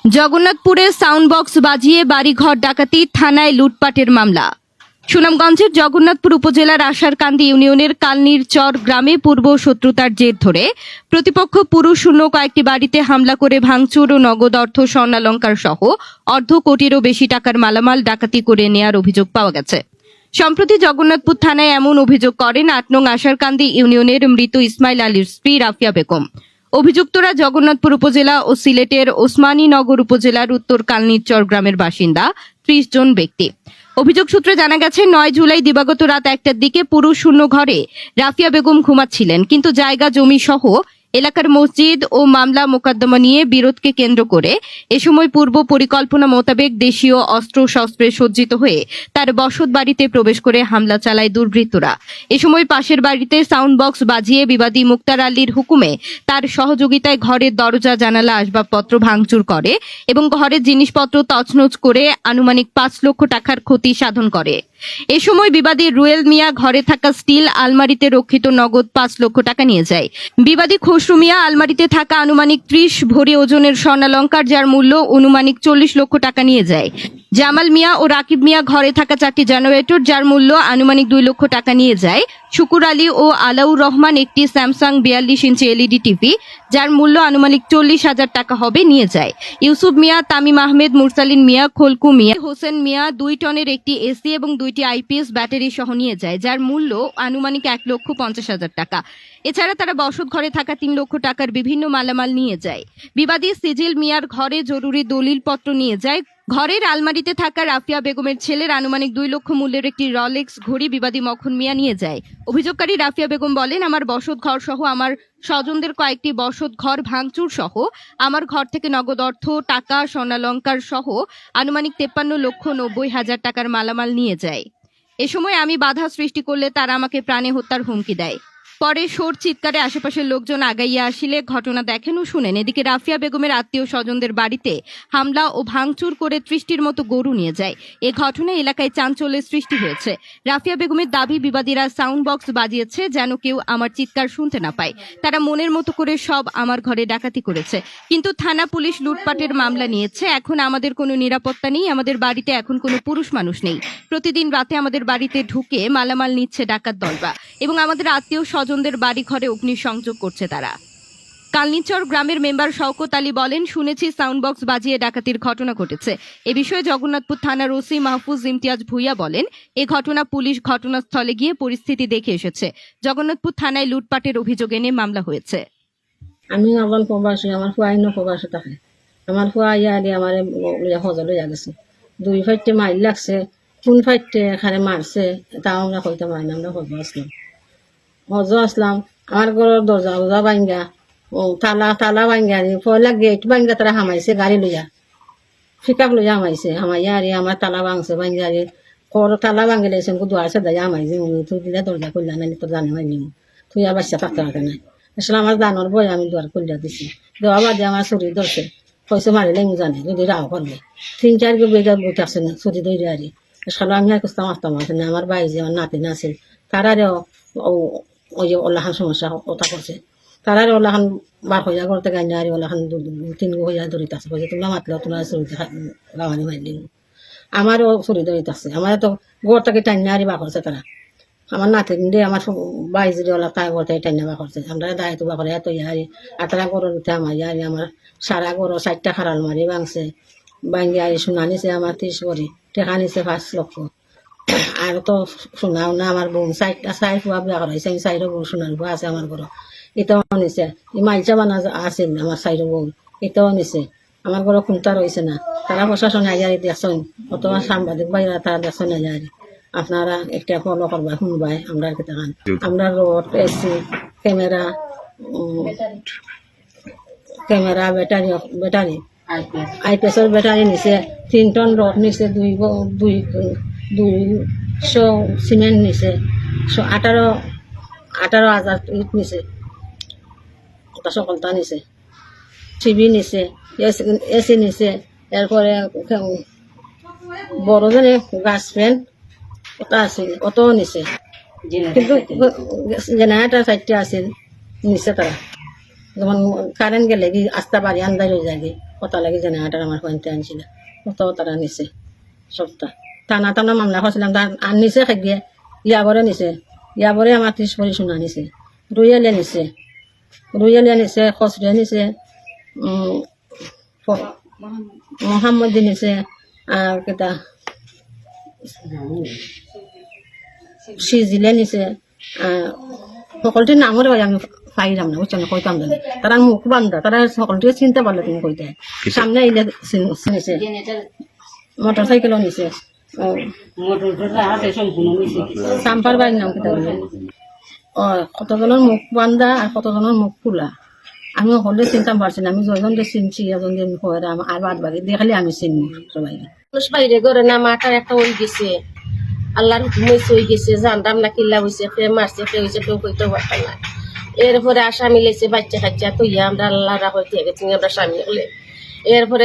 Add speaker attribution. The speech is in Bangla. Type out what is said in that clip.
Speaker 1: জগন্নাথপুরে সাউন্ড বক্স বাজিয়ে বাড়িঘর ডাকাতি, থানায় লুটপাটের মামলা। সুনামগঞ্জের জগন্নাথপুর উপজেলার আশারকান্দি ইউনিয়নের কালনির চর গ্রামে পূর্ব শত্রুতার জের ধরে প্রতিপক্ষ পুরুষ শূন্য কয়েকটি বাড়িতে হামলা করে ভাঙচুর ও নগদ অর্থ, স্বর্ণালংকার সহ অর্ধ কোটিরও বেশি টাকার মালামাল ডাকাতি করে নেয়ার অভিযোগ পাওয়া গেছে। সম্প্রতি জগন্নাথপুর থানায় এমন অভিযোগ করেন ৮ নং আশারকান্দি ইউনিয়নের মৃত ইসমাইল আলীর স্ত্রী রাফিয়া বেগম। অভিযুক্তরা জগন্নাথপুর উপজেলা ও সিলেটের ওসমানীনগর উপজেলার উত্তর কালনির চর গ্রামের বাসিন্দা ৩০ জন ব্যক্তি। অভিযোগ সূত্রে জানা গেছে ৯ জুলাই দিবাগত রাত ১টার দিকে পুরুষ শূন্য ঘরে রাফিয়া বেগম ঘুমাচ্ছিলেন, কিন্তু জায়গা জমি সহ এলাকার মসজিদ ও মামলা মোকদ্দমা নিয়ে বিরোধকে কেন্দ্র করে এ সময় পূর্ব পরিকল্পনা মোতাবেক দেশীয় অস্ত্র শস্ত্রে সজ্জিত হয়ে তার বসত বাড়িতে প্রবেশ করে হামলা চালায় দুর্বৃত্তরা। এ সময় পাশের বাড়িতে সাউন্ড বক্স বাজিয়ে বিবাদী মুক্তার আলীর হুকুমে তার সহযোগিতায় ঘরের দরজা, জানালা, আসবাবপত্র ভাঙচুর করে এবং ঘরের জিনিসপত্র তছনছ করে আনুমানিক ৫ লক্ষ টাকার ক্ষতি সাধন করে। এ সময় বিবাদী রুয়েল মিয়া ঘরে থাকা স্টিল আলমারিতে রক্ষিত নগদ ৫ লক্ষ টাকা নিয়ে যায়। বিবাদী খসরু মিয়া আলমারিতে থাকা আনুমানিক ৩০ ভরি ওজনের স্বর্ণালংকার, যার মূল্য আনুমানিক ৪০ লক্ষ টাকা নিয়ে যায়। জামাল মিয়া ও রাকিব মিয়া ঘরে থাকা ৪টি জেনারেটর, যার মূল্য আনুমানিক ২ লক্ষ টাকা নিয়ে যায়। শুকুর আলী ও আলাউর রহমান একটি স্যামসাং ৪২ ইঞ্চি এলইডি টিভি, যার মূল্য আনুমানিক ৪০,০০০ টাকা হবে, নিয়ে যায়। ইউসুফ মিয়া, তামিম আহমেদ, মুরসালিন মিয়া, খোলকু মিয়া, হোসেন মিয়া ২ টনের একটি এসি এবং ২টি আইপিএস ব্যাটারি সহ নিয়ে যায়, যার মূল্য আনুমানিক ১,৫০,০০০ টাকা। এছাড়া তারা বসত ঘরে থাকা ৩ লক্ষ টাকার বিভিন্ন মালামাল নিয়ে যায়। বিবাদী সিজিল মিয়ার ঘরে জরুরি দলিলপত্র নিয়ে যায়। ঘরের আলমারিতে থাকা রাফিয়া বেগমের ছেলের আনুমানিক ২ লক্ষ মূল্যের একটি রলেক্স ঘড়ি বিবাদী মখন মিয়া নিয়ে যায়। অভিযোগকারী রাফিয়া বেগম বলেন, আমার বসত ঘর সহ আমার স্বজনদের কয়েকটি বসত ঘর ভাঙচুর সহ আমার ঘর থেকে নগদ অর্থ, টাকা, স্বর্ণালংকার সহ আনুমানিক ৫৩,৯০,০০০ টাকার মালামাল নিয়ে যায়। এ সময় আমি বাধা সৃষ্টি করলে তারা আমাকে প্রাণে হত্যার হুমকি দেয়। পরে সোর চিৎকারে আশেপাশের লোকজন আগাইয়া আসিলে ঘটনা দেখেন ও শুনেন। এদিকে রাফিয়া বেগমের আত্মীয় স্বজনদের বাড়িতে হামলা ও ভাঙচুর করে ৩০টির মতো গরু নিয়ে যায়। এ ঘটনায় এলাকায় চাঞ্চল্যের সৃষ্টি হয়েছে। রাফিয়া বেগমের দাবি, বিবাদীরা সাউন্ড বক্স বাজিয়েছে যেন কেউ আমার চিৎকার শুনতে না পায়। তারা মনের মতো করে সব আমার ঘরে ডাকাতি করেছে, কিন্তু থানা পুলিশ লুটপাটের মামলা নিয়েছে। এখন আমাদের কোনো নিরাপত্তা নেই, আমাদের বাড়িতে এখন কোনো পুরুষ মানুষ নেই। প্রতিদিন রাতে আমাদের বাড়িতে ঢুকে মালামাল নিচ্ছে ডাকাত দলবা এবং আমাদের আত্মীয় স্বজনদের বাড়ি ঘরে অগ্নিসংযোগ করছে তারা। কালনিচর গ্রামের মেম্বার শওকত আলী বলেন, শুনেছি সাউন্ড বক্স বাজিয়ে ডাকাতির ঘটনা ঘটেছে। এ বিষয়ে জগন্নাথপুর থানার ওসি মাহফুজ ইমতিয়াজ ভুইয়া বলেন, এ ঘটনা পুলিশ ঘটনাস্থলে গিয়ে পরিস্থিতি দেখে এসেছে। জগন্নাথপুর থানায় লুটপাটের অভিযোগ এনে মামলা হয়েছে।
Speaker 2: আমি আমার প্রবাসী, আমার ফুয়া ইন্ন প্রবাসী থাকে। আমার ফুয়া ইয়া দিয়ে আমার হজর লইয়া গেছে। ২ ফাইটে মাইল লাগছে, কোন ফাইটে এখানে মারছে তাও আমরা কইতে পারি না। আমরা হজ আসলাম, আমার ঘরের দরজা ভাঙ্গা, তালা ভাঙ্গা, পয়লা গেট ভাঙ্গা তারা হামাইছে গাড়ি লইয়া, পিকআপ লইয়া হামাইছে। হামাইয়া আরে আমার তালা ভাঙছে, ভাঙ্গা আরে তালা ভাঙ্গে লেগেছে, দুয়ার সাথে হামাইছে। তুই দিলে দরজা করলা না, তোর জানে মাইনি তুই আর বাচ্চা থাকতে পারতে না। আসলে আমার দানোর বই আমি দুয়ার খুলিয়া দিছি। দেওয়া বাদে আমার শরীর ধরছে, পয়সা মারিলে আমি জানি যদি রাও করবে ৩-৪ বেজার বই থাকছে না, ছুটি ধরে আরে। আসলে আমি আর কুস্তাম আসতাম আসে না। আমার ভাই যে আমার নাতি না আছে, তারারেও ওই যে ওলাখান সমস্যা কথা করছে, তারারে ওলাখান বার হইয়া করতে গাই না, আর ওলাখান ২-৩ হইয়া ধরিতে আছে। পয়সা তোমরা মাতলেও তোমার শরীরতে গাওয়ানি মারলি। আমারও শরীর ধরিতে আছে, আমার তো গোড় থেকে টাইনা আরে বার করছে তারা। আমার নাতি দে আমার ভাই যদি ওলা তাই করতে টাইনা বার করছে। আমরা দায়িত্ব বা করে এত ইয়ারি, আর তারা গরু নিতে আমার ইয়ারি। আমার সারা গরু ৪টা খারাল মারি ভাঙছে, ভাঙ্গি আরি সোনা নিছে আমার ৩০ করি, টেকা নিছে ৫ লক্ষ। আর তো শোনাও না, আমার বোন ৪টা ফুয়া বিয়া করাইছে, আমি ৪ বোন সোনার বুয়া আছে আমার ঘর, এটাও নিছে। এই মাইচা বানা আছে আমার ৪ বোন, এটাও নিছে। আমার ঘরে খুঁটা রয়েছে না, তারা প্রশাসন আইয়ারি দেখছেন, অথবা সাংবাদিক বাইরা তারা দেখছেন আইয়ারি। আপনারা একটা ফলো করবা, শুনবাই আমরা কেতাখান। আমরা রোড, এসি, ক্যামেরা, ব্যাটারি আইপিএসের ব্যাটারি নিছে, ৩ টন রড নিছে, ২০০ সিমেন্ট নিছে, 18,০০০ ইট নিছে, ওটা সকলটা নিছে। টিভি নিছে, এসি নিছে, এরপরে বড় জনে গাছ ফ্যান ওটা আছে, অতও নিছে। কিন্তু জেনারেটার 4টা আছে নিছে তারা। যেমন কারেন্ট গেলে কি আস্তা বাড়ি আন্দাজ হয়ে যায়, কথা লাগে জেনারেটার আমার ফাইনতে আনছিল কত তারা নিছে সপ্তাহ টানা টানা মামলা করছিলাম তার আর নিছে খাইয়ে ইয়াবরে নিছে ইয়াবরে আমার 30 ভরি সোনা নিছে রুইয়ালিয়া নিছে খসরিয়া নিছে মোহাম্মদ নিছে আর কেটা সিজিলে নিছে সকলটির নামরে আমি পাইলাম না বুঝছো না কইতাম জানি তারা মুখ বান্ধা তারা সকলটিকে চিনতে পারলে তুমি কইতে সামনে আইলে নিছে মোটর সাইকেলও নিছে সাম্পার বাড়ির নাম কেটা ও কতজনের মুখ বান্ধা আর কতজনের মুখ খোলা আমি হলে চিনতাম পারছি না আমি যখন যে চিনছি এখন যে আর বাদ বাকি দেখালে আমি চিনি সবাই
Speaker 3: মানুষ বাইরে করে না মাটার একটা ওই গেছে আল্লাহর হুকুমে হয়ে গেছে জানতাম না কিল্লা হয়েছে ফে মারছে ফে হয়েছে কেউ কইতে পারতাম না এরপরে আশা মিলেছে বাচ্চা কাচ্চা তুই আমরা আল্লাহ রাখতে গেছি আমরা স্বামী হলে এরপরে